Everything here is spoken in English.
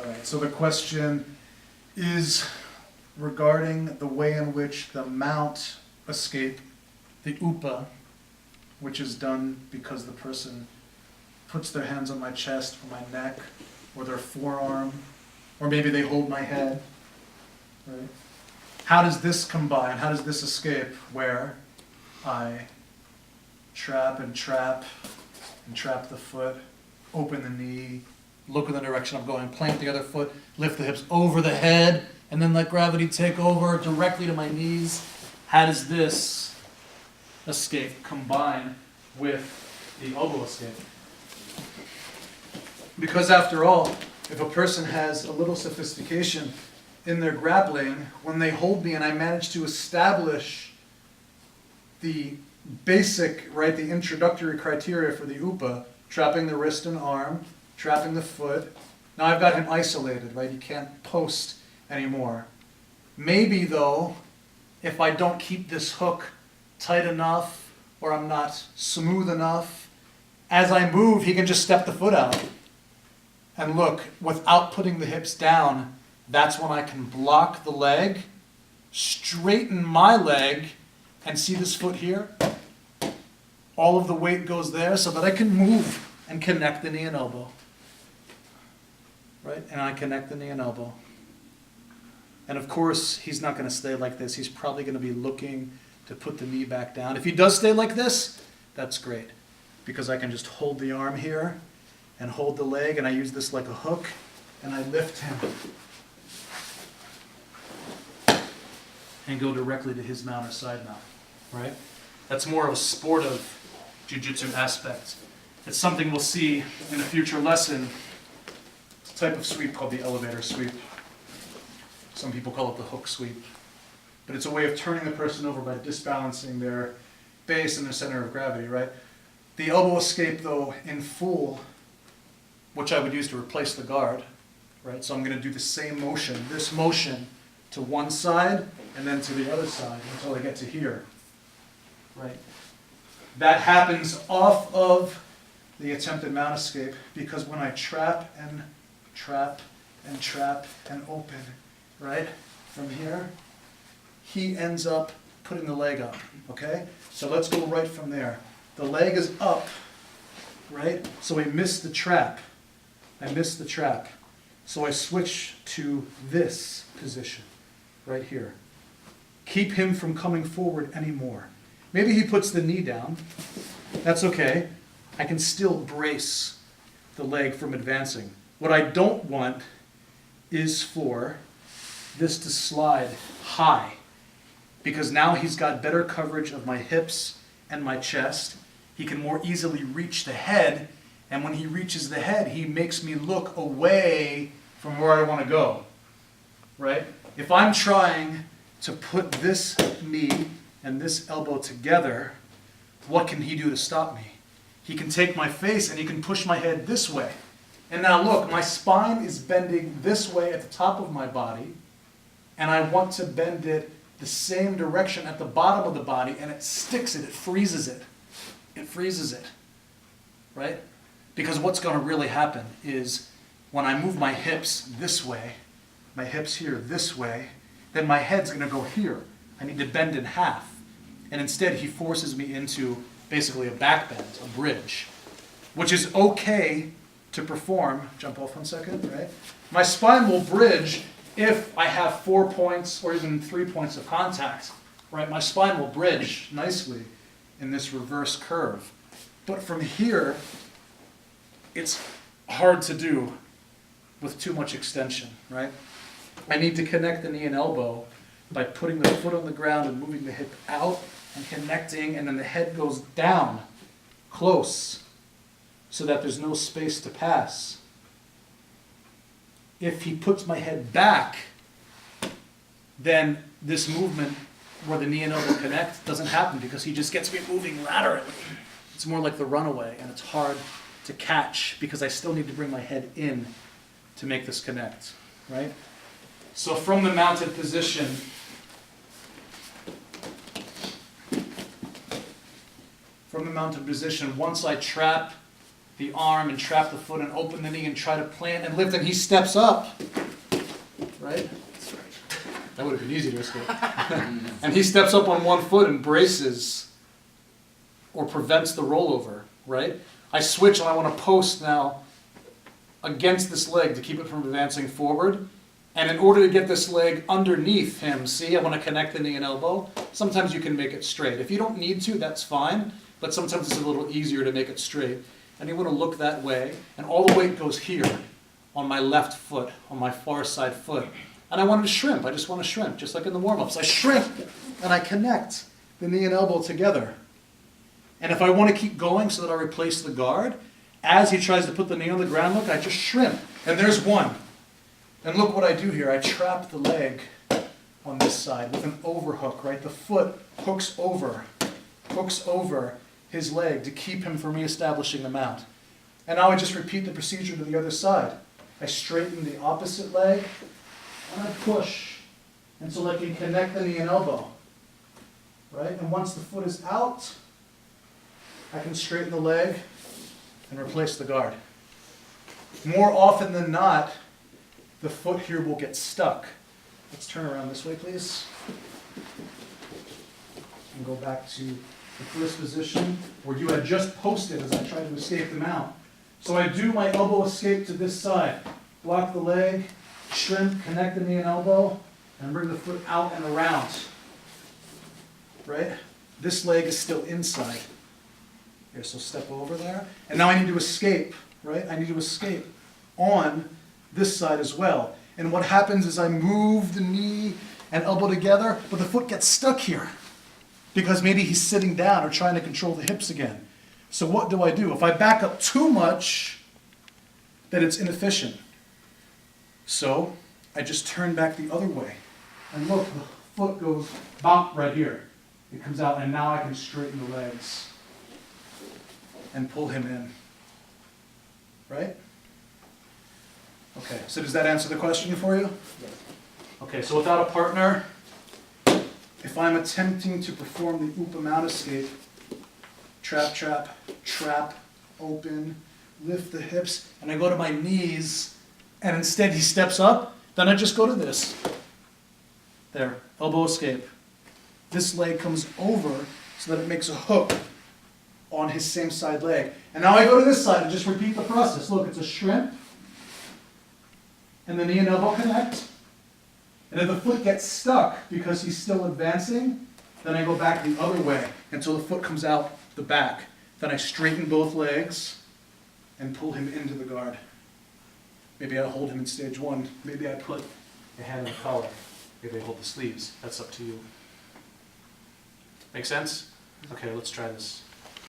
All right, so the question is regarding the way in which the mount escape, the upa, which is done because the person puts their hands on my chest or my neck or their forearm, or maybe they hold my head, right? How does this combine? How does this escape where I trap and trap the foot, open the knee, look in the direction I'm going, plant the other foot, lift the hips over the head, and then let gravity take over directly to my knees? How does this escape combine with the elbow escape? Because after all, if a person has a little sophistication in their grappling, when they hold me and I manage to establish the basic, right, the introductory criteria for the upa, trapping the wrist and arm, trapping the foot. Now I've got him isolated, right? He can't post anymore. Maybe though, if I don't keep this hook tight enough or I'm not smooth enough, as I move, he can just step the foot out. And look, without putting the hips down, that's when I can block the leg, straighten my leg, and see this foot here? All of the weight goes there so that I can move and connect the knee and elbow. Right? And I connect the knee and elbow. And of course, he's not going to stay like this. He's probably going to be looking to put the knee back down. If he does stay like this, that's great. Because I can just hold the arm here and hold the leg, and I use this like a hook, and I lift him. And go directly to his mount or side mount. Right? That's more of a sportive jiu-jitsu aspect. It's something we'll see in a future lesson. It's a type of sweep called the elevator sweep. Some people call it the hook sweep. But it's a way of turning the person over by disbalancing their base and their center of gravity, right? The elbow escape, though, in full, which I would use to replace the guard, right? So I'm going to do the same motion, this motion, to one side and then to the other side until I get to here, right? That happens off of the attempted mount escape because when I trap and trap and trap and open, right, from here, he ends up putting the leg up, okay? So let's go right from there. The leg is up, right? So I missed the trap. I missed the trap. So I switch to this position, right here. Keep him from coming forward anymore. Maybe he puts the knee down. That's okay. I can still brace the leg from advancing. What I don't want is for this to slide high, because now he's got better coverage of my hips and my chest. He can more easily reach the head, and when he reaches the head, he makes me look away from where I want to go, right? If I'm trying to put this knee and this elbow together, what can he do to stop me? He can take my face and he can push my head this way. And now look, my spine is bending this way at the top of my body, and I want to bend it the same direction at the bottom of the body, and it sticks it, it freezes it. It freezes it, right? Because what's going to really happen is when I move my hips this way, my hips here this way, then my head's going to go here. I need to bend in half. And instead he forces me into basically a back bend, a bridge, which is okay to perform. Jump off 1 second, right? My spine will bridge if I have 4 points or even 3 points of contact, right? My spine will bridge nicely in this reverse curve. But from here, it's hard to do with too much extension, right? I need to connect the knee and elbow by putting the foot on the ground and moving the hip out and connecting, and then the head goes down close so that there's no space to pass. If he puts my head back, then this movement where the knee and elbow connect doesn't happen because he just gets me moving laterally. It's more like the runaway, and it's hard to catch because I still need to bring my head in to make this connect, right? So from the mounted position, once I trap the arm and trap the foot and open the knee and try to plant and lift, and he steps up, right? That would have been easy to escape. And he steps up on one foot and braces or prevents the rollover, right? I switch and I want to post now against this leg to keep it from advancing forward. And in order to get this leg underneath him, see, I want to connect the knee and elbow. Sometimes you can make it straight. If you don't need to, that's fine. But sometimes it's a little easier to make it straight. And you want to look that way. And all the weight goes here on my left foot, on my far side foot. And I want to shrimp. I just want to shrimp, just like in the warm-ups. I shrimp and I connect the knee and elbow together. And if I want to keep going so that I replace the guard, as he tries to put the knee on the ground, look, I just shrimp. And there's one. And look what I do here. I trap the leg on this side with an overhook, right? The foot hooks over his leg to keep him from reestablishing the mount. And now I just repeat the procedure to the other side. I straighten the opposite leg, and I push until I can connect the knee and elbow, right? And once the foot is out, I can straighten the leg and replace the guard. More often than not, the foot here will get stuck. Let's turn around this way, please. And go back to the first position where you had just posted as I tried to escape the mount. So I do my elbow escape to this side. Block the leg, shrimp, connect the knee and elbow, and bring the foot out and around. Right? This leg is still inside. Here, so step over there. And now I need to escape, right? I need to escape on this side as well. And what happens is I move the knee and elbow together, but the foot gets stuck here because maybe he's sitting down or trying to control the hips again. So what do? If I back up too much, then it's inefficient. So I just turn back the other way. And look, the foot goes bop right here. It comes out, and now I can straighten the legs and pull him in. Right? Okay, so does that answer the question for you? Yes. Okay, so without a partner, if I'm attempting to perform the Upa mount escape, trap, trap, trap, open, lift the hips, and I go to my knees, and instead he steps up, then I just go to this. There, elbow escape. This leg comes over so that it makes a hook on his same side leg. And now I go to this side and just repeat the process. Look, it's a shrimp, and the knee and elbow connect. And if the foot gets stuck because he's still advancing, then I go back the other way until the foot comes out the back. Then I straighten both legs and pull him into the guard. Maybe I hold him in stage one. Maybe I put a hand in the collar. Maybe I hold the sleeves. That's up to you. Make sense? Okay, let's try this.